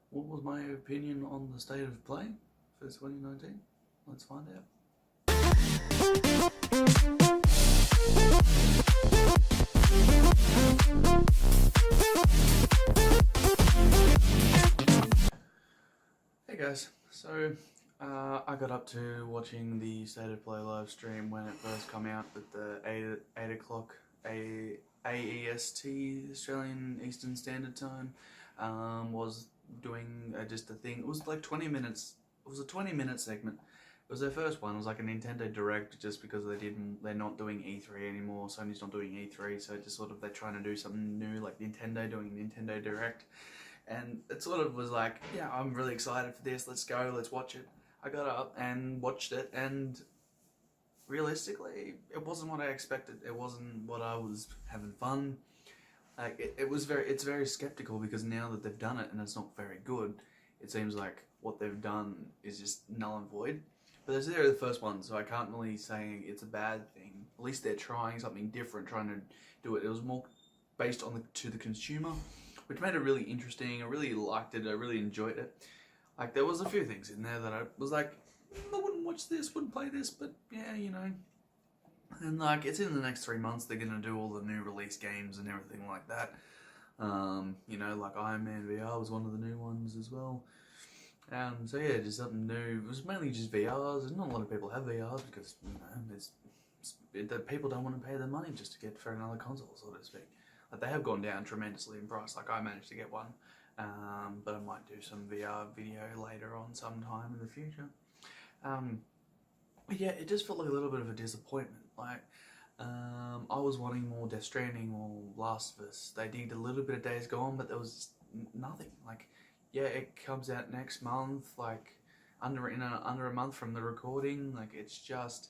What was my opinion on the state of play for 2019? Let's find out. Hey guys, so I got up to watching the State of Play live stream when it first come out at the 8 o'clock AEST, Australian Eastern Standard Time. Was doing just a thing. It was like 20 minutes. It was a 20-minute segment. It was their first one. It was like a Nintendo Direct, just because they're not doing E3 anymore. Sony's not doing E3, so just sort of they're trying to do something new, like Nintendo doing Nintendo Direct. And it sort of was like, yeah, I'm really excited for this. Let's go. Let's watch it. I got up and watched it, and realistically, it wasn't what I expected. It wasn't what I was having fun. Like it's very skeptical, because now that they've done it and it's not very good, it seems like what they've done is just null and void. But they're the first one, so I can't really say it's a bad thing. At least they're trying something different, trying to do it. It was more based on the consumer, which made it really interesting. I really liked it. I really enjoyed it. Like, there was a few things in there that I was like, I wouldn't watch this, wouldn't play this, but yeah, you know. And like, it's in the next 3 months they're gonna do all the new release games and everything like that. You know, like Iron Man VR was one of the new ones as well. So yeah, just something new. It was mainly just VRs, and not a lot of people have VRs because, you know, the people don't want to pay the money just to get for another console, so to speak. Like, they have gone down tremendously in price. Like, I managed to get one, but I might do some VR video later on sometime in the future. But yeah, it just felt like a little bit of a disappointment. Like, I was wanting more Death Stranding or Last of Us. They did a little bit of Days Gone, but there was just nothing. Like, yeah, it comes out next month, like under a month from the recording. Like, it just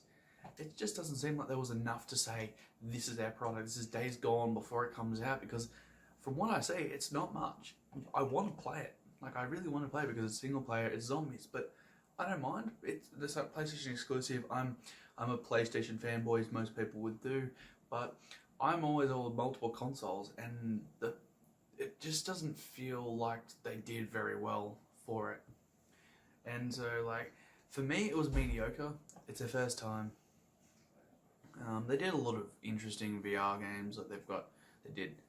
doesn't seem like there was enough to say this is our product. This is Days Gone before it comes out, because from what I see, it's not much. I want to play it. Like, I really want to play it because it's single player, it's zombies, but I don't mind. It's a PlayStation exclusive. I'm a PlayStation fanboy, as most people would do, but I'm always all multiple consoles, and it just doesn't feel like they did very well for it. And so, like, for me, it was mediocre. It's their first time. They did a lot of interesting VR games. Like, they did,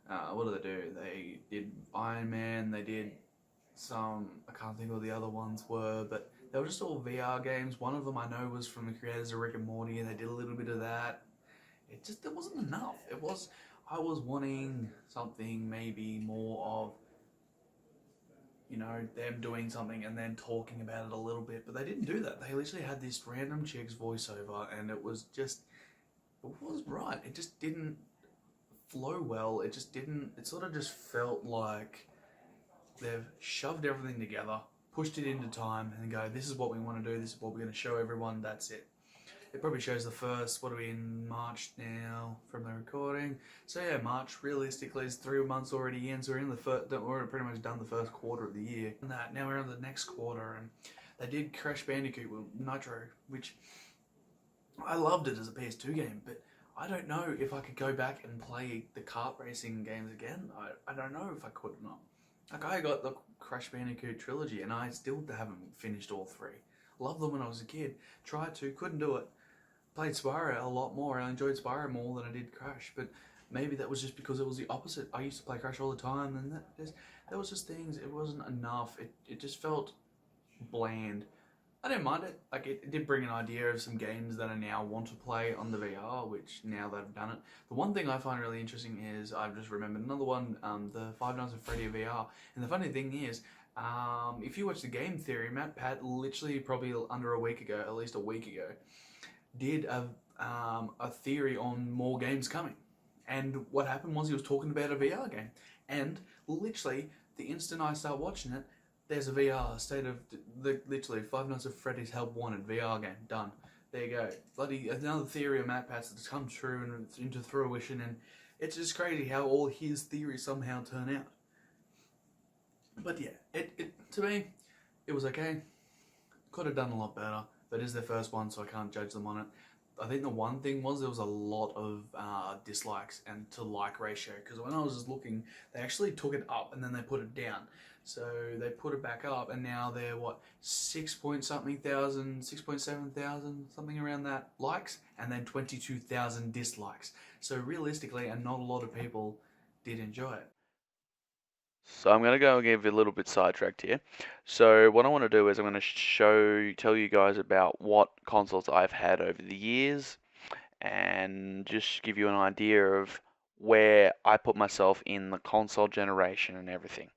what did they do? They did Iron Man, they did some, I can't think what the other ones were, but they were just all VR games. One of them I know was from the creators of Rick and Morty, and they did a little bit of that. There wasn't enough. I was wanting something maybe more of, you know, them doing something and then talking about it a little bit, but they didn't do that. They literally had this random chick's voiceover, and it was right. It just didn't flow well. It sort of just felt like they've shoved everything together, pushed it into time, and go, this is what we want to do, this is what we're going to show everyone, that's it. It probably shows the first, what are we in, March now from the recording? So yeah, March realistically is 3 months already in, so we're in we're already pretty much done the first quarter of the year. And now we're in the next quarter, and they did Crash Bandicoot with Nitro, which I loved it as a PS2 game, but I don't know if I could go back and play the kart racing games again. I don't know if I could or not. Like, I got the Crash Bandicoot trilogy, and I still haven't finished all 3. Loved them when I was a kid. Tried to, couldn't do it. Played Spyro a lot more. I enjoyed Spyro more than I did Crash, but maybe that was just because it was the opposite. I used to play Crash all the time, and there was just things. It wasn't enough. It just felt bland. I didn't mind it. Like, it did bring an idea of some games that I now want to play on the VR, which now that I've done it. The one thing I find really interesting is, I've just remembered another one, the Five Nights at Freddy VR. And the funny thing is, if you watch the Game Theory, Matt Pat literally probably under a week ago, at least a week ago, did a theory on more games coming. And what happened was, he was talking about a VR game. And literally, the instant I start watching it, there's a VR state of literally Five Nights at Freddy's Help Wanted VR game done. There you go. Bloody another theory of Matt Pat's that's come true and into fruition, and it's just crazy how all his theories somehow turn out. But yeah, it to me, it was okay. Could have done a lot better, but it is their first one, so I can't judge them on it. I think the one thing was there was a lot of dislikes and to like ratio, because when I was just looking, they actually took it up and then they put it down. So they put it back up, and now they're what, 6 point something thousand, 6.7 thousand, something around that likes, and then 22,000 dislikes. So realistically, and not a lot of people did enjoy it. So I'm going to go and give you a little bit sidetracked here. So what I want to do is I'm going to tell you guys about what consoles I've had over the years, and just give you an idea of where I put myself in the console generation and everything.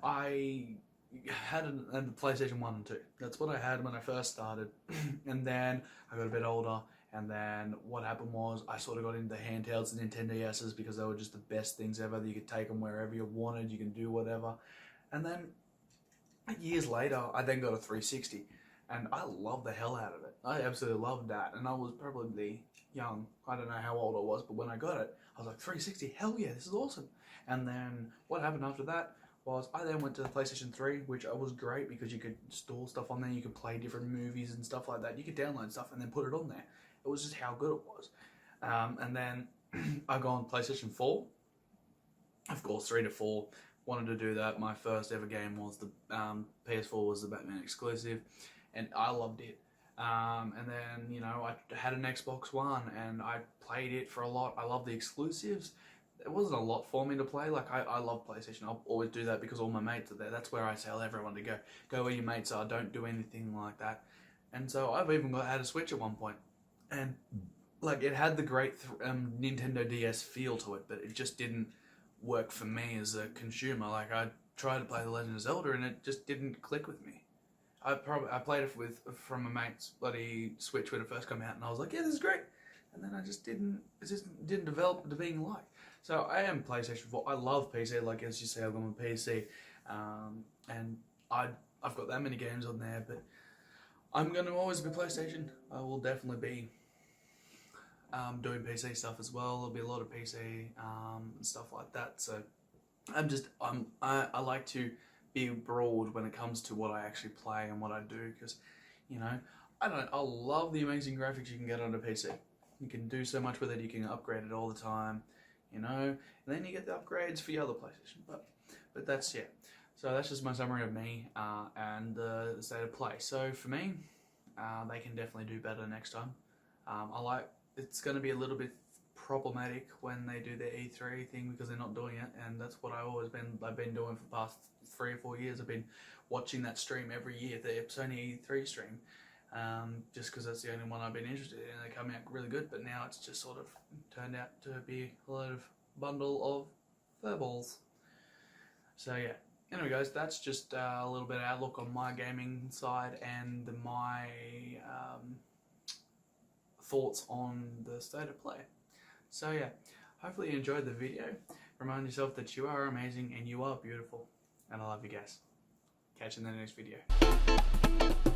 I had a PlayStation 1 and 2. That's what I had when I first started. And then I got a bit older, and then what happened was I sort of got into handhelds and Nintendo DS's because they were just the best things ever. You could take them wherever you wanted, you can do whatever. And then years later, I then got a 360, and I loved the hell out of it. I absolutely loved that, and I was probably young. I don't know how old I was, but when I got it, I was like, 360, hell yeah, this is awesome. And then what happened after that was I then went to the PlayStation 3, which was great because you could store stuff on there, you could play different movies and stuff like that. You could download stuff and then put it on there. It was just how good it was. And then I got on PlayStation 4. Of course, 3 to 4 wanted to do that. My first ever game was the PS4 was the Batman exclusive, and I loved it. And then, you know, I had an Xbox One and I played it for a lot. I love the exclusives. It wasn't a lot for me to play. Like, I love PlayStation. I'll always do that because all my mates are there. That's where I tell everyone to go. Go where your mates are. Don't do anything like that. And so I've even had a Switch at one point. And, like, it had the great Nintendo DS feel to it, but it just didn't work for me as a consumer. Like, I tried to play The Legend of Zelda and it just didn't click with me. I played it from a mate's bloody Switch when it first came out, and I was like, yeah, this is great. And then it just didn't develop into being like. So I am PlayStation 4. I love PC, like as you say, I've got my PC, and I've got that many games on there. But I'm gonna always be PlayStation. I will definitely be doing PC stuff as well. There'll be a lot of PC and stuff like that. So I like to be broad when it comes to what I actually play and what I do, because, you know, I love the amazing graphics you can get on a PC. You can do so much with it. You can upgrade it all the time, you know, and then you get the upgrades for your other PlayStation. But that's, yeah. So that's just my summary of me and the state of play. So for me, they can definitely do better next time. It's going to be a little bit problematic when they do their E3 thing because they're not doing it, and that's what I've been doing for the past 3 or 4 years. I've been watching that stream every year, the Sony E3 stream, just because that's the only one I've been interested in. They come out really good, but now it's just sort of turned out to be a lot of bundle of furballs. So yeah. Anyway, guys, that's just a little bit of outlook on my gaming side and my thoughts on the state of play. So yeah, hopefully you enjoyed the video. Remind yourself that you are amazing and you are beautiful. And I love you guys. Catch you in the next video.